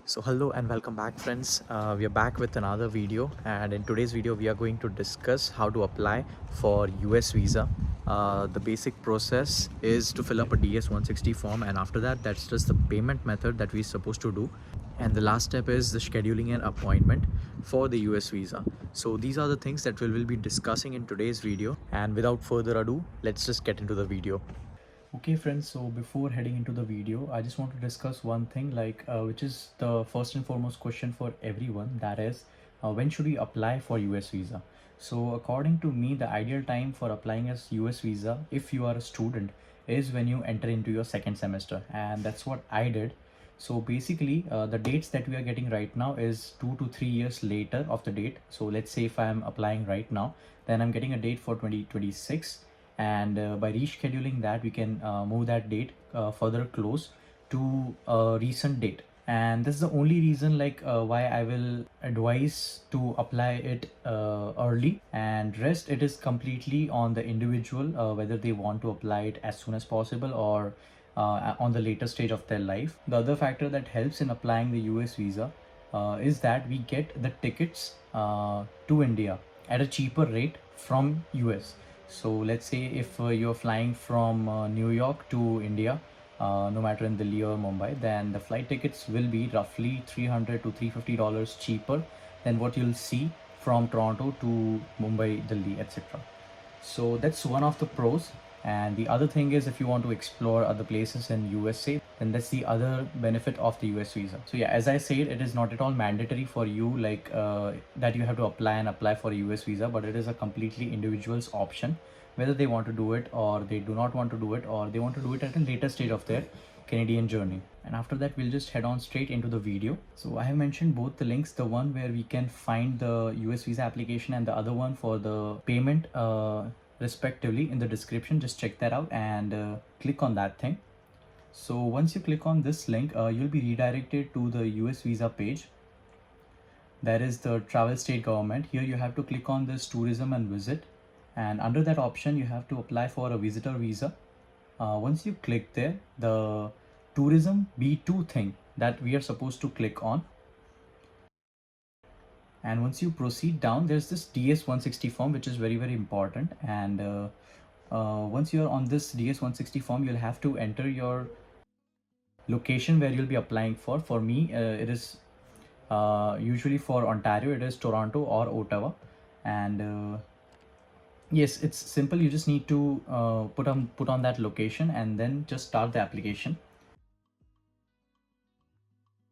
So hello and welcome back, friends. We are back with another video, and in today's video we are going to discuss how to apply for US visa. The basic process is to fill up a DS-160 form, and after that, that's just the payment method that we're supposed to do. And the last step is the scheduling an appointment for the US visa. So these are the things that we will be discussing in today's video, and without further ado, let's just get into the video. Okay, friends, so before heading into the video, I just want to discuss one thing, which is the first and foremost question for everyone, that is, when should we apply for US visa? So according to me, the ideal time for applying as US visa, if you are a student, is when you enter into your second semester, and that's what I did. So basically, the dates that we are getting right now is 2 to 3 years later of the date. So let's say if I'm applying right now, then I'm getting a date for 2026, and by rescheduling that, we can move that date further close to a recent date. And this is the only reason why I will advise to apply it early, and rest it is completely on the individual, whether they want to apply it as soon as possible or on the later stage of their life. The other factor that helps in applying the US visa is that we get the tickets to India at a cheaper rate from US. So let's say if you're flying from New York to India, no matter in Delhi or Mumbai, then the flight tickets will be roughly $300 to $350 cheaper than what you'll see from Toronto to Mumbai, Delhi, etc. So that's one of the pros. And the other thing is, if you want to explore other places in USA, then that's the other benefit of the US visa. So yeah, as I said, it is not at all mandatory for you that you have to apply for a US visa, but it is a completely individual's option whether they want to do it or they do not want to do it, or they want to do it at a later stage of their Canadian journey. And after that, we'll just head on straight into the video. So I have mentioned both the links, the one where we can find the US visa application and the other one for the payment respectively, in the description. Just check that out and click on that thing. So once you click on this link, you'll be redirected to the US visa page. That is the travel state government. Here you have to click on this tourism and visit, and under that option you have to apply for a visitor visa. Once you click there, the tourism B2 thing that we are supposed to click on, and once you proceed down, there's this DS-160 form, which is very important. And once you're on this DS-160 form, you'll have to enter your location where you'll be applying for. For me, it is usually for Ontario, it is Toronto or Ottawa. And yes, it's simple. You just need to put on that location and then just start the application.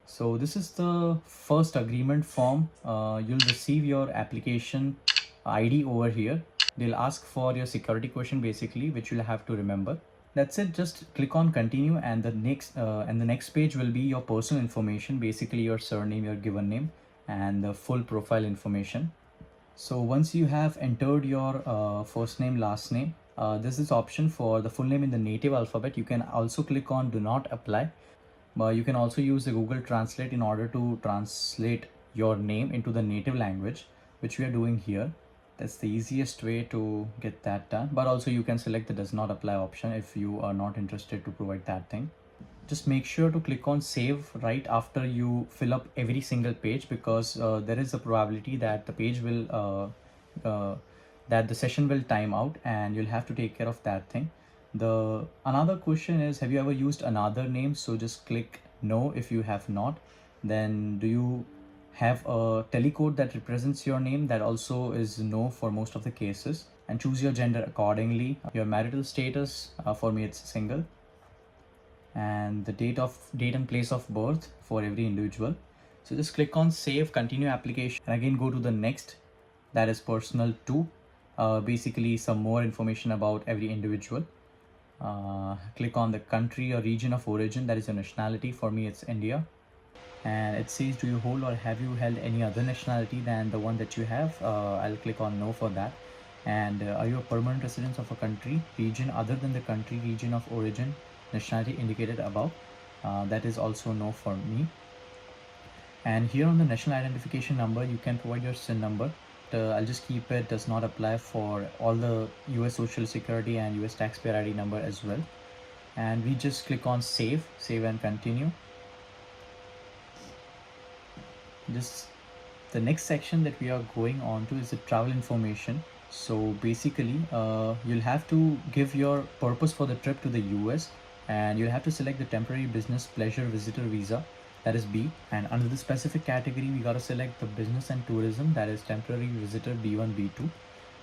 So this is the first agreement form. You'll receive your application ID over here. They'll ask for your security question basically, which you'll have to remember. That's it. Just click on continue, and the next page will be your personal information, basically your surname, your given name, and the full profile information. So once you have entered your first name, last name, this is option for the full name in the native alphabet. You can also click on do not apply. You can also use the Google Translate in order to translate your name into the native language, which we are doing here. That's the easiest way to get that done. But also you can select the does not apply option if you are not interested to provide that thing. Just make sure to click on save right after you fill up every single page, because there is a probability that the page will that the session will time out, and you'll have to take care of that thing. The another question is, have you ever used another name? So just click no if you have not. Then do you have a telecode that represents your name? That also is no for most of the cases. And choose your gender accordingly. Your marital status, for me it's single, and the date and place of birth for every individual. So just click on save, continue application, and again go to the next, that is personal 2. Basically some more information about every individual. Click on the country or region of origin, that is your nationality. For me it's India. And it says, do you hold or have you held any other nationality than the one that you have? I'll click on no for that. And are you a permanent resident of a country, region other than the country, region of origin, nationality indicated above? That is also no for me. And here on the national identification number, you can provide your SIN number. I'll just keep it does not apply for all the US Social Security and US taxpayer ID number as well. And we just click on save and continue. Just the next section that we are going on to is the travel information. So basically, you'll have to give your purpose for the trip to the US, and you'll have to select the temporary business pleasure visitor visa, that is B. And under the specific category, we got to select the business and tourism, that is temporary visitor B1, B2.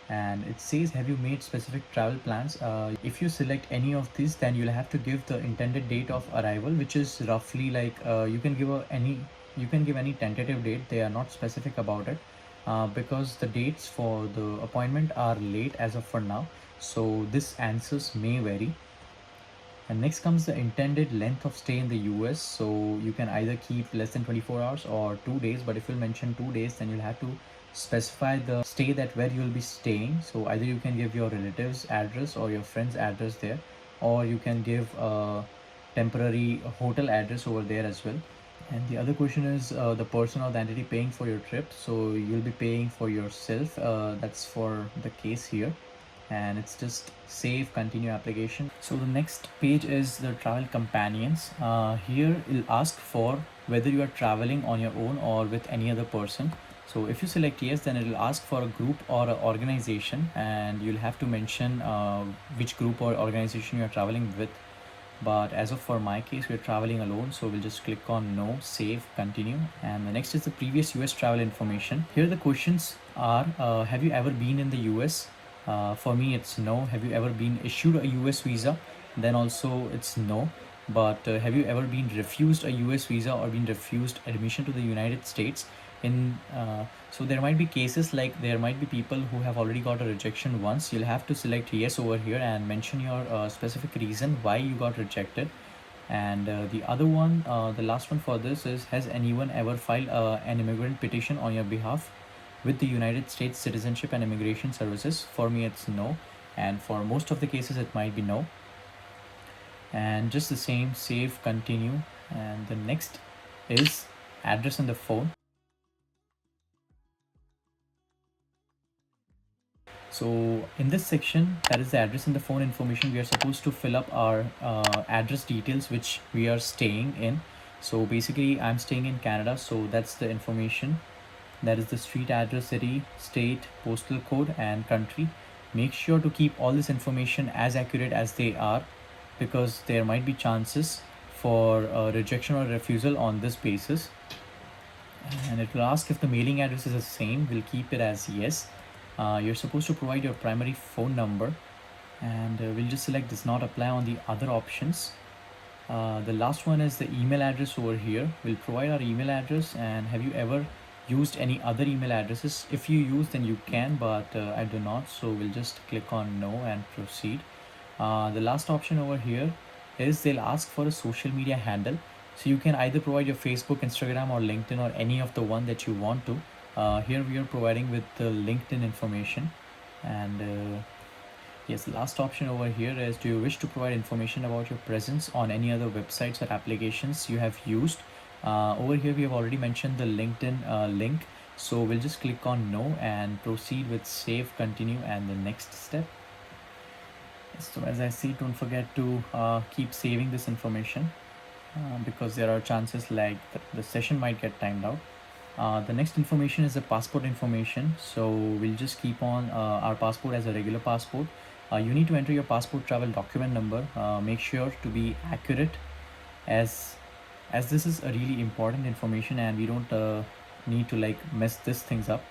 And it says, have you made specific travel plans? If you select any of these, then you'll have to give the intended date of arrival, which is roughly like you can give any tentative date. They are not specific about it, because the dates for the appointment are late as of for now, so this answers may vary. And next comes the intended length of stay in the US. So you can either keep less than 24 hours or 2 days, but if you'll mention 2 days, then you'll have to specify the stay that where you'll be staying. So either you can give your relatives address or your friend's address there, or you can give a temporary hotel address over there as well. And the other question is the person or the entity paying for your trip. So you'll be paying for yourself. That's for the case here. And it's just save continue application. So the next page is the travel companions. Here it'll ask for whether you are traveling on your own or with any other person. So if you select yes, then it'll ask for a group or an organization, and you'll have to mention which group or organization you are traveling with. But as of for my case, we're traveling alone, so we'll just click on no, save, continue. And the next is the previous US travel information. Here the questions are, have you ever been in the US? For me it's no. Have you ever been issued a US visa? Then also it's no. But have you ever been refused a US visa or been refused admission to the United States? So there might be cases like there might be people who have already got a rejection once. You'll have to select yes over here and mention your specific reason why you got rejected. And the other one, the last one for this is, has anyone ever filed an immigrant petition on your behalf with the United States Citizenship and Immigration Services? For me it's no, and for most of the cases it might be no. And just the same, save, continue. And the next is address and the phone. So in this section, that is the address and the phone information, we are supposed to fill up our address details which we are staying in. So basically I'm staying in Canada, so that's the information. That is the street address, city, state, postal code and country. Make sure to keep all this information as accurate as they are, because there might be chances for rejection or refusal on this basis. And it will ask if the mailing address is the same. We'll keep it as yes. You're supposed to provide your primary phone number, and we'll just select does not apply on the other options. The last one is the email address over here. We'll provide our email address. And have you ever used any other email addresses? If you use, then you can, but I do not, so we'll just click on no and proceed. The last option over here is they'll ask for a social media handle. So you can either provide your Facebook, Instagram or LinkedIn, or any of the one that you want to. Here we are providing with the LinkedIn information. And yes, the last option over here is, do you wish to provide information about your presence on any other websites or applications you have used? Over here we have already mentioned the LinkedIn link, so we'll just click on no and proceed with save, continue and the next step. So as I see, don't forget to keep saving this information, because there are chances like the session might get timed out. The next information is the passport information. So we'll just keep on our passport as a regular passport. You need to enter your passport travel document number. Make sure to be accurate, as this is a really important information and we don't need to like mess this things up.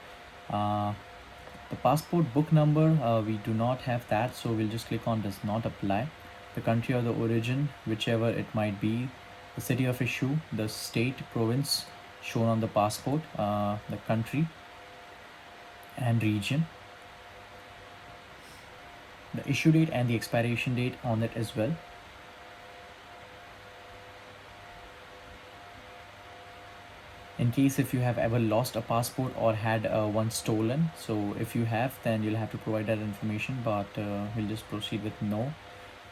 The passport book number, we do not have that, so we'll just click on does not apply. The country or the origin, whichever it might be, the city of issue, the state, province shown on the passport, the country and region, the issue date and the expiration date on it as well. In case if you have ever lost a passport or had one stolen, so if you have, then you'll have to provide that information, but we'll just proceed with no,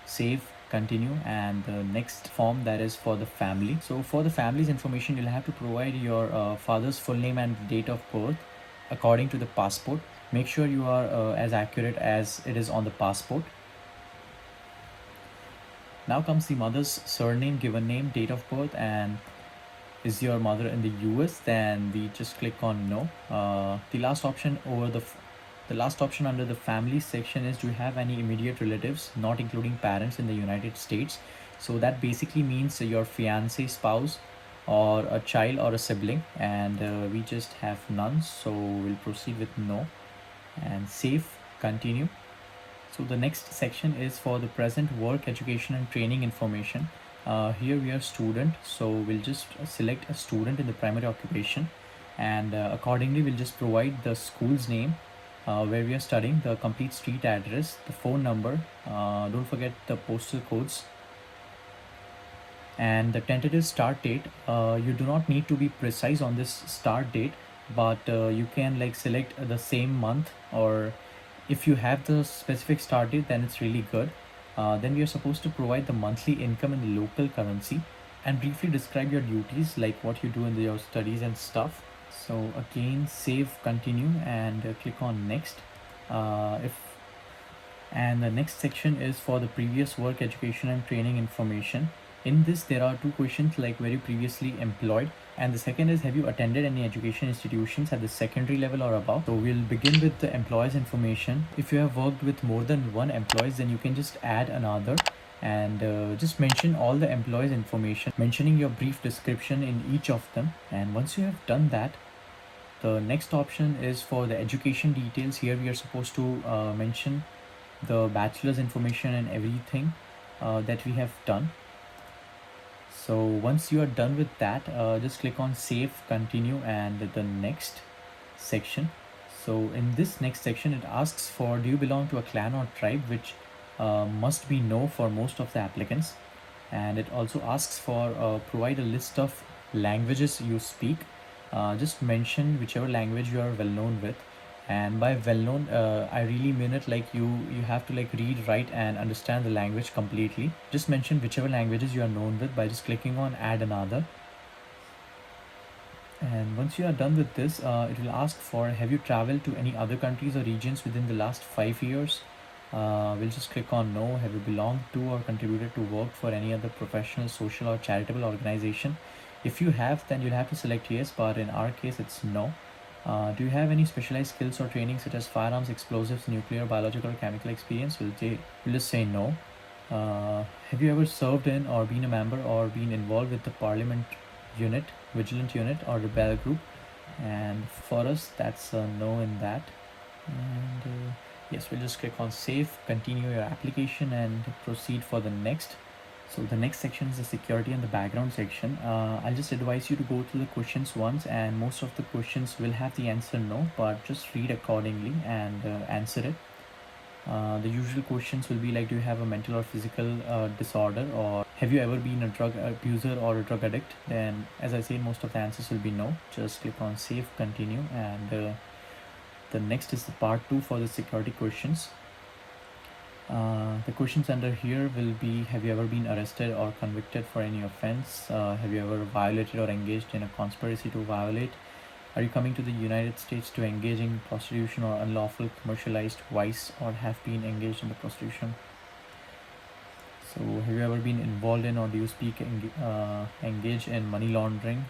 save, continue. And the next form, that is for the family. So for the family's information, you'll have to provide your father's full name and date of birth according to the passport. Make sure you are as accurate as it is on the passport. Now comes the mother's surname, given name, date of birth, and is your mother in the US, then we just click on no. The last option the last option under the family section is, do you have any immediate relatives not including parents in the United States? So that basically means your fiance, spouse, or a child or a sibling, and we just have none, so we'll proceed with no and save, continue. So the next section is for the present work, education and training information. Here we are student, so we'll just select a student in the primary occupation, and accordingly we'll just provide the school's name, where we are studying, the complete street address, the phone number, don't forget the postal codes, and the tentative start date. You do not need to be precise on this start date, but you can like select the same month, or if you have the specific start date, then it's really good. Then we are supposed to provide the monthly income in the local currency and briefly describe your duties, like what you do in your studies and stuff. So again, save, continue, and click on next. If And the next section is for the previous work, education and training information. In this there are two questions, like were you previously employed, and the second is, have you attended any education institutions at the secondary level or above. So we'll begin with the employees information. If you have worked with more than one employees, then you can just add another, and just mention all the employees information, mentioning your brief description in each of them. And once you have done that, the next option is for the education details. Here we are supposed to mention the bachelor's information and everything that we have done. So once you are done with that, just click on save, continue, and the next section. So in this next section, it asks for, do you belong to a clan or tribe, which must be no for most of the applicants. And it also asks for provide a list of languages you speak. Just mention whichever language you are well known with, and by well known, I really mean it like you have to like read, write and understand the language completely. Just mention whichever languages you are known with by just clicking on add another. And once you are done with this, it will ask for, have you traveled to any other countries or regions within the last 5 years. We'll just click on no. Have you belonged to or contributed to work for any other professional, social or charitable organization? If you have, then you'll have to select yes, but in our case it's no. Do you have any specialized skills or training such as firearms, explosives, nuclear, biological or chemical experience? We'll just say no. Have you ever served in or been a member or been involved with the parliament unit, vigilant unit or rebel group? And for us, that's a no in that. And yes, we'll just click on save, continue your application and proceed for the next. So the next section is the security and the background section. I'll just advise you to go through the questions once, and most of the questions will have the answer no, but just read accordingly and answer it. The usual questions will be like, do you have a mental or physical disorder, or have you ever been a drug abuser or a drug addict? Then as I said, most of the answers will be no. Just click on save, continue, and the next is the part 2 for the security questions. The questions under here will be, have you ever been arrested or convicted for any offense? Have you ever violated or engaged in a conspiracy to violate? Are you coming to the United States to engage in prostitution or unlawful commercialized vice, or have been engaged in the prostitution? So have you ever been involved in, or do you engage in money laundering?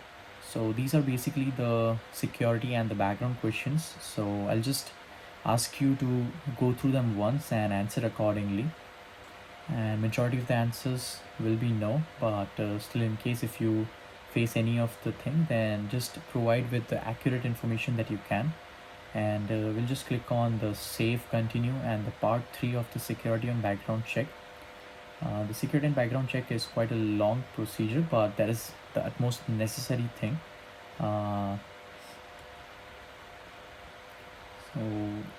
So these are basically the security and the background questions. So I'll just ask you to go through them once and answer accordingly. And majority of the answers will be no, but still, in case if you face any of the thing, then just provide with the accurate information that you can. And we'll just click on the save, continue, and the part 3 of the security and background check. The security and background check is quite a long procedure, but that is the utmost necessary thing. So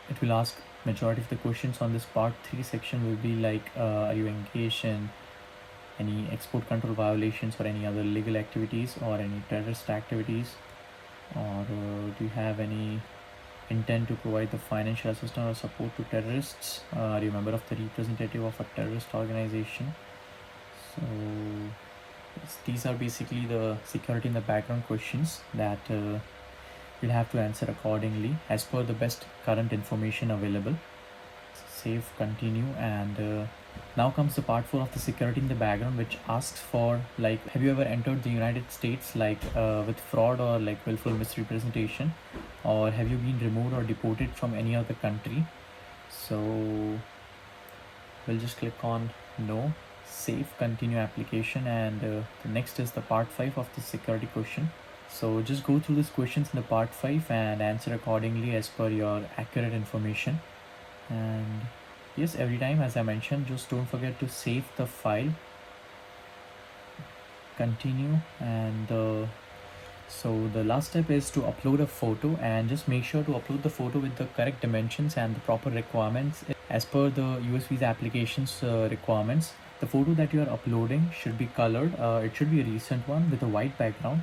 it will ask, majority of the questions on this part 3 section will be like, are you engaged in any export control violations or any other illegal activities or any terrorist activities, or do you have any intent to provide the financial assistance or support to terrorists? Are you a member of the representative of a terrorist organization? So yes, these are basically the security in the background questions that you'll have to answer accordingly as per the best current information available. Save, continue, and Now comes the part 4 of the security in the background, which asks for like, have you ever entered the United States like with fraud or like willful misrepresentation, or have you been removed or deported from any other country? So we'll just click on no, save, continue application, and the next is the part 5 of the security question. So just go through these questions in the part 5 and answer accordingly as per your accurate information. And yes, every time, as I mentioned, just don't forget to save the file, continue, and so the last step is to upload a photo, and just make sure to upload the photo with the correct dimensions and the proper requirements as per the US visa applications requirements. The photo that you are uploading should be colored. It should be a recent one with a white background.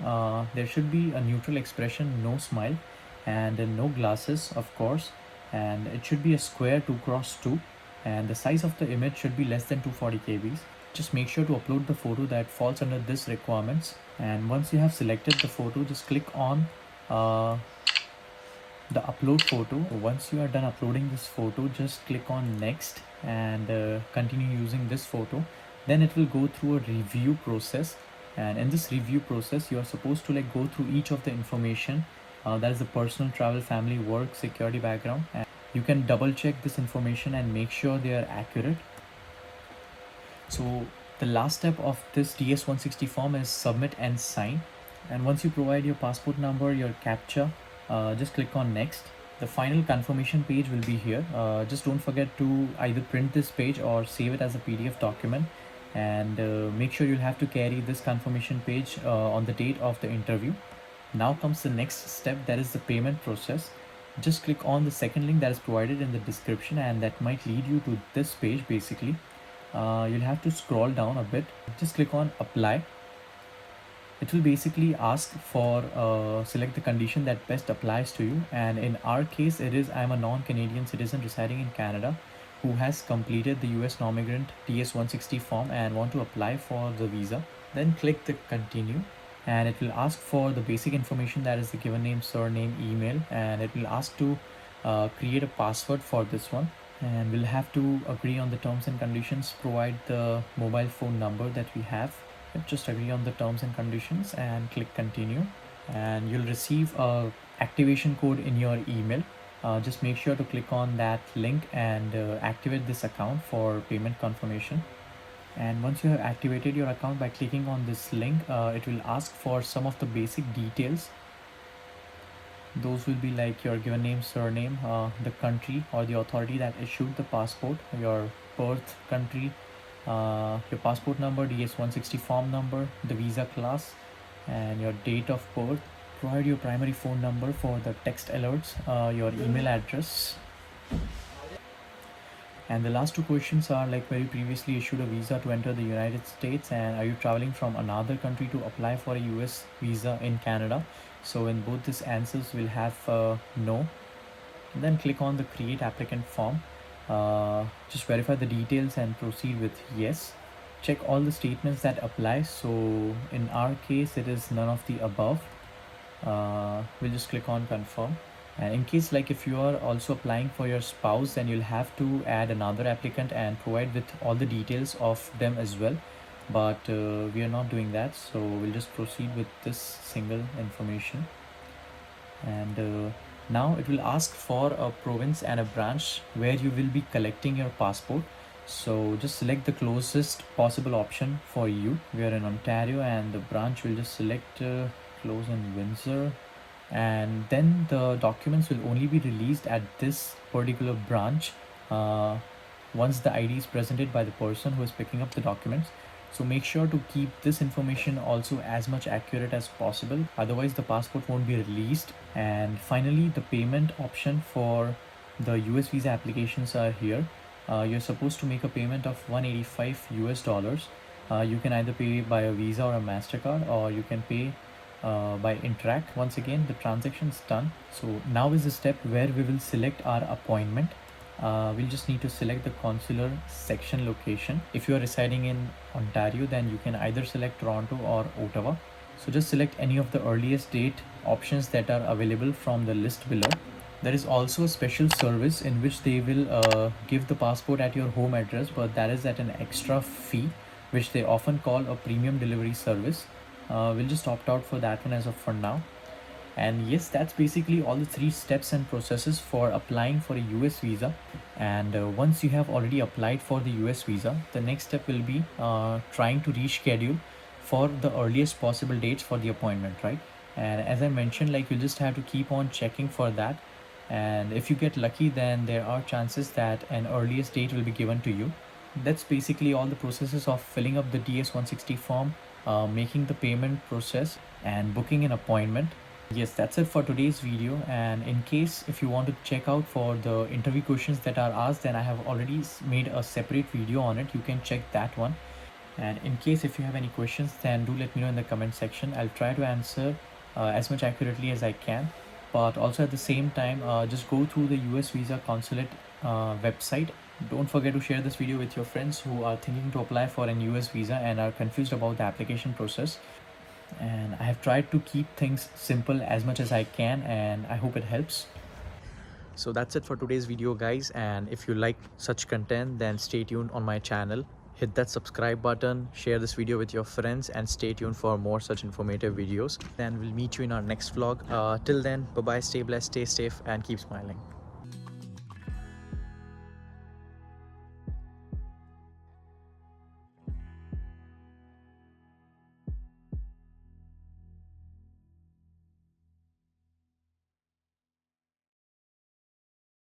There should be a neutral expression, no smile, and no glasses, of course. And it should be a square 2x2, and the size of the image should be less than 240 kbs. Just make sure to upload the photo that falls under this requirements. And once you have selected the photo, just click on the upload photo. Once you are done uploading this photo, just click on next and continue using this photo. Then it will go through a review process, and in this review process you are supposed to like go through each of the information, that is the personal, travel, family, work, security, background, and you can double check this information and make sure they are accurate. So the last step of this DS-160 form is submit and sign. And once you provide your passport number, your captcha, just click on next. The final confirmation page will be here. Just don't forget to either print this page or save it as a PDF document, and make sure you'll have to carry this confirmation page on the date of the interview. Now comes the next step, that is the payment process. Just click on the second link that is provided in the description, and that might lead you to this page basically. You'll have to scroll down a bit. Just click on apply. It will basically ask for select the condition that best applies to you, and in our case it is I'm a non-Canadian citizen residing in Canada who has completed the US non-migrant DS-160 form and want to apply for the visa. Then click the continue, and it will ask for the basic information, that is the given name, surname, email, and it will ask to create a password for this one, and we'll have to agree on the terms and conditions, provide the mobile phone number that we have. Just agree on the terms and conditions and click continue, and you'll receive a activation code in your email. Just make sure to click on that link and activate this account for payment confirmation. And once you have activated your account by clicking on this link, it will ask for some of the basic details. Those will be like your given name, surname, the country or the authority that issued the passport, your birth country, your passport number, DS-160 form number, the visa class, and your date of birth. Provide your primary phone number for the text alerts, your email address. And the last two questions are like, were you previously issued a visa to enter the United States, and are you traveling from another country to apply for a US visa in Canada? So in both these answers we'll have no. And then click on the create applicant form. Just verify the details and proceed with yes. Check all the statements that apply. So in our case it is none of the above. We'll just click on confirm. And in case like if you are also applying for your spouse, then you'll have to add another applicant and provide with all the details of them as well, but we are not doing that, so we'll just proceed with this single information. And now it will ask for a province and a branch where you will be collecting your passport. So just select the closest possible option for you. We are in Ontario, and the branch will just select close in Windsor, and then the documents will only be released at this particular branch once the ID is presented by the person who is picking up the documents. So make sure to keep this information also as much accurate as possible, otherwise the passport won't be released. And finally, the payment option for the US visa applications are here. You're supposed to make a payment of $185. You can either pay by a Visa or a MasterCard, or you can pay by Interact. Once again, the transaction is done. So now is the step where we will select our appointment. We'll just need to select the consular section location. If you are residing in Ontario, then you can either select Toronto or Ottawa. So just select any of the earliest date options that are available from the list below. There is also a special service in which they will give the passport at your home address, but that is at an extra fee, which they often call a premium delivery service. We'll just opt out for that one as of for now. And yes, that's basically all the three steps and processes for applying for a US visa. And once you have already applied for the US visa, the next step will be trying to reschedule for the earliest possible dates for the appointment, right? And as I mentioned, like, you just have to keep on checking for that. And if you get lucky, then there are chances that an earliest date will be given to you. That's basically all the processes of filling up the DS-160 form, making the payment process, and booking an appointment. Yes, that's it for today's video. And in case if you want to check out for the interview questions that are asked, then I have already made a separate video on it. You can check that one. And in case if you have any questions, then do let me know in the comment section. I'll try to answer as much accurately as I can. But also at the same time, just go through the US visa consulate website. Don't forget to share this video with your friends who are thinking to apply for an US visa and are confused about the application process. And I have tried to keep things simple as much as I can, and I hope it helps. So that's it for today's video, guys, and if you like such content, then stay tuned on my channel. Hit that subscribe button, share this video with your friends, and stay tuned for more such informative videos. Then we'll meet you in our next vlog. Till then, bye bye, stay blessed, stay safe, and keep smiling.